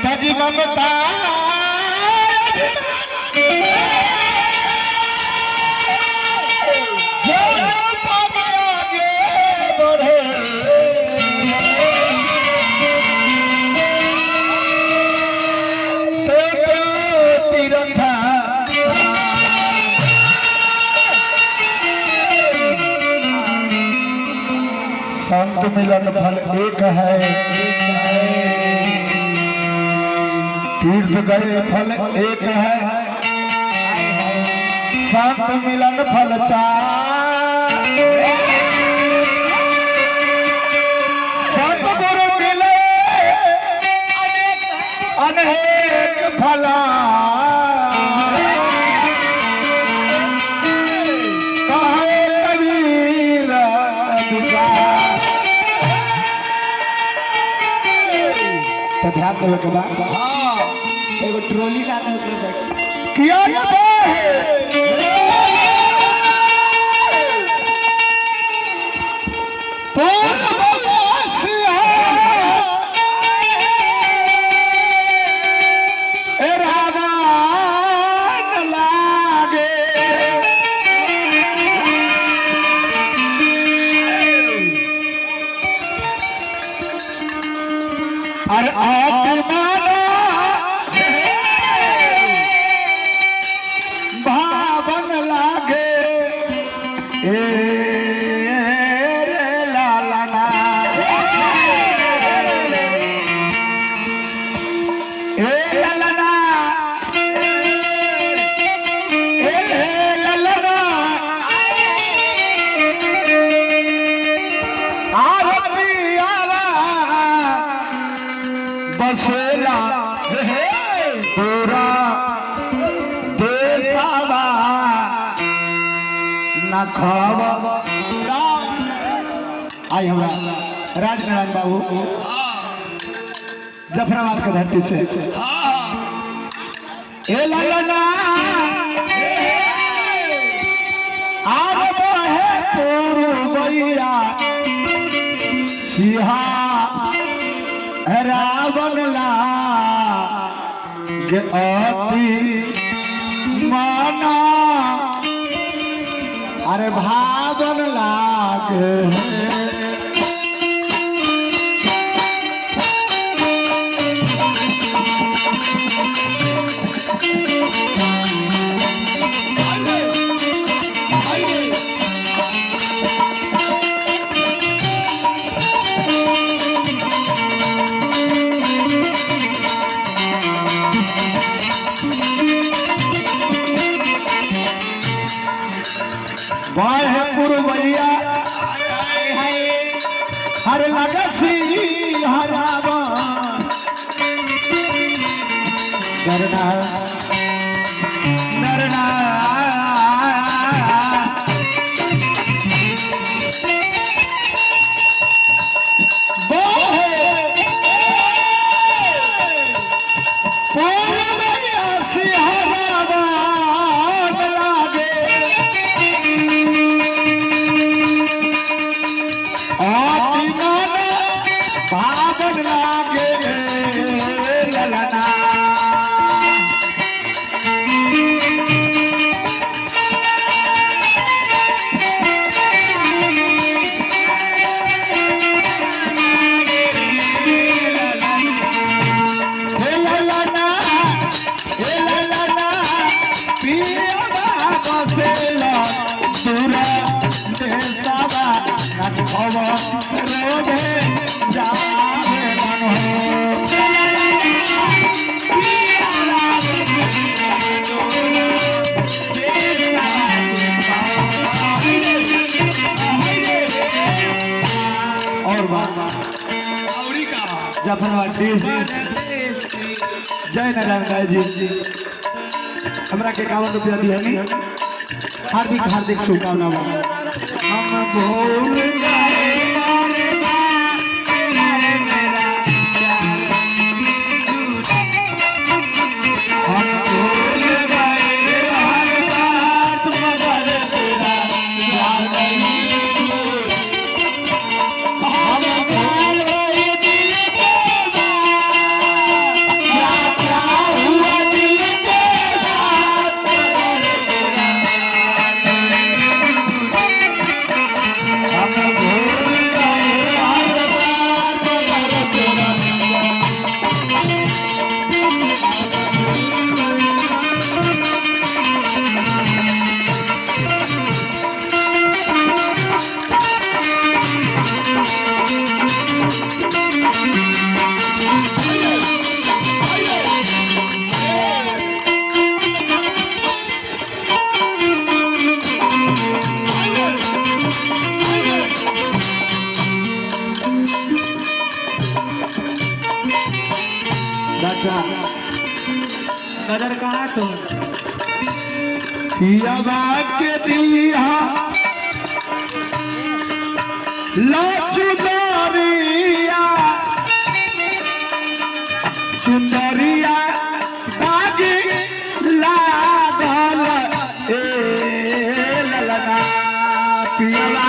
सजी ममता संत मिलन फल एक है, तीर्थ गए फल एक है, संत मिलन फल चार, संत गुरु मिले अनेक फला, तो ध्यान देवे के बाद हाँ एगो ट्रॉली का किया जाता है अरे भावन लागे ए रे लालना ए लालना ए लालना बसेला पूरा देशवा न खावा आई हमरा राजनारायण बाबू जफराबाद के धरती से ए लालना आब है पूर्वैया सिहा रावण लागे अति माना अरे भावन लागे वाहे पुरवैया हर लगसी हरावा डरना डरना भावन लागे ललना जफराबाद जय नारायण जी हमरा के 51 रुपया दिहनी हार्दिक हार्दिक शुभकामनाएं हम भूल गए अच्छा नजर कहाँ तो पियावा के दिया लचुदरिया सुंदरिया बागी लागल ए ललना पियावा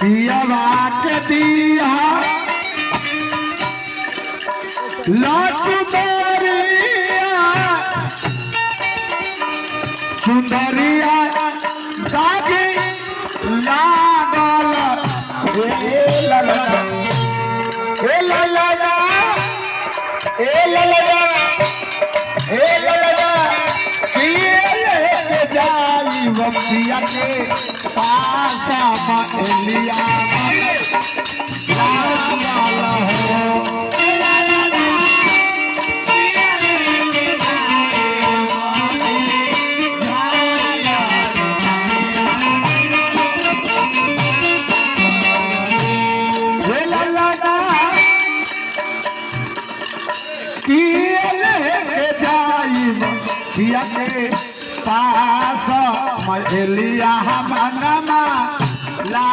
पियावा के दिया लचुदरिया सुंदरिया बागी लागल ए ललना ए ललना ए ललना ए ललना के जाई वक्तिया के पासा बलिया लाला हो के पास मलिया मनमा ला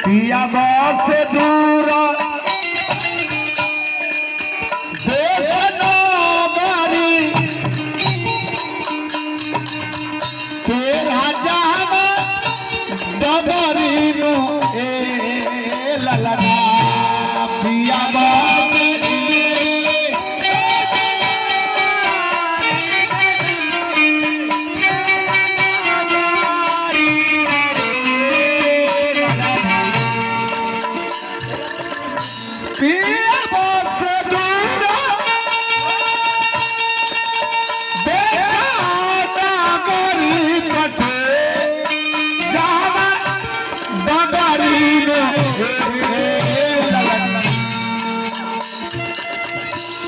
पिया बहुत से दूर देखनोबरी तेरा जहां डबरी नु ए ललना पिया बहुत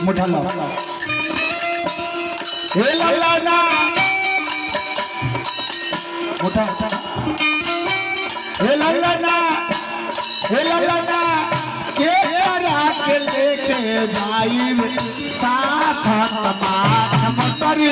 मुठा लो हे ललना मुठा हे ललना के करा के लेके जाई साथ तमाम करी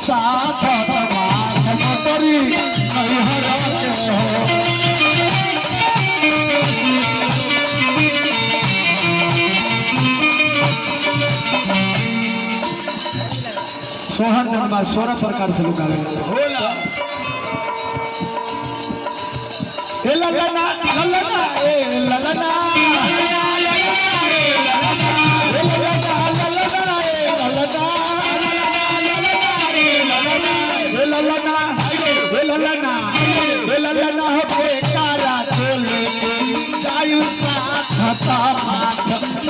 साथ करी सोहन जन्मा 16 प्रकार से लुका ललना ललना ए ललना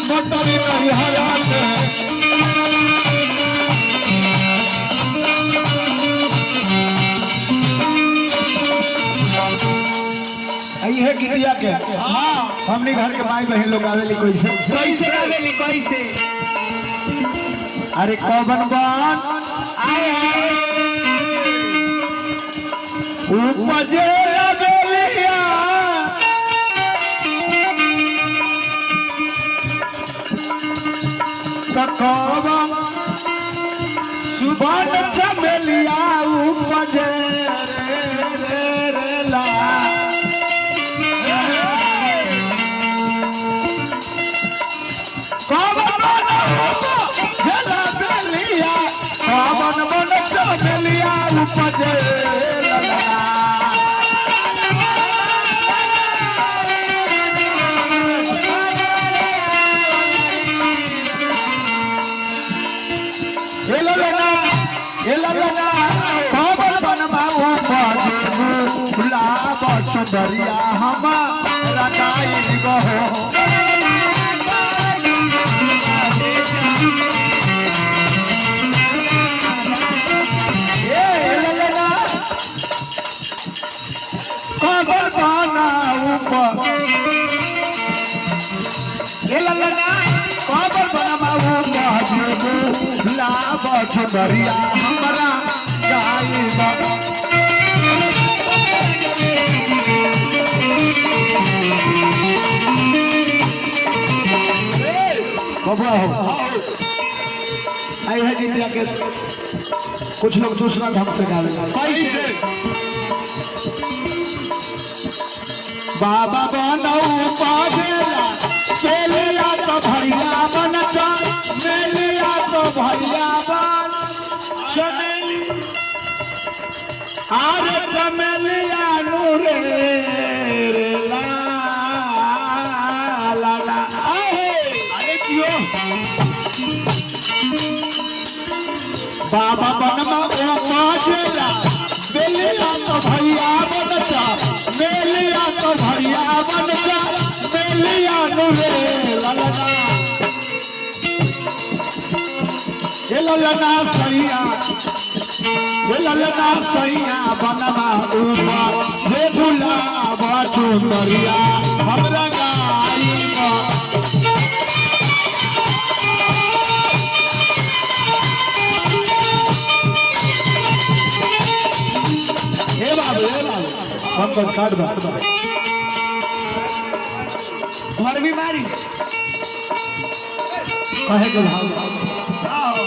मोटरी नहीं हरा इहे गीतिया के हाँ हमनी घर के माई बहन लोग आवेली कैसे कैसे आवेली कैसे अरे कौन बात आए आए उपजे अबेलिया सकवा सुबह चमेलिया उपजे रे ला कौन बन चमेलिया उपजे सुंदरिया हमारा दाई गहो कबर बना ऊपर कबर बना ऊपर लाभ सुंदरिया हमारा दाई गहो बबुआ हो आई है गीतिया के कुछ लोग दूसरा ढंग से गावे बाबा बनऊ पावेला चलेला तो भैया बनता मेलिया तो भैया बन चमेली आरे चमेलिया नूरे ला ला ला बाबा बनवा पाचेला मेलिया तो भैया बनता मेलिया तो भैया बनता मेलिया नुरे ललना ये ललना सैया ये ललना सैया बनवा ऊपर हे गुलाब चुनरिया हमरा गाई हम बस काट दो घर बीमारी कहे के भाव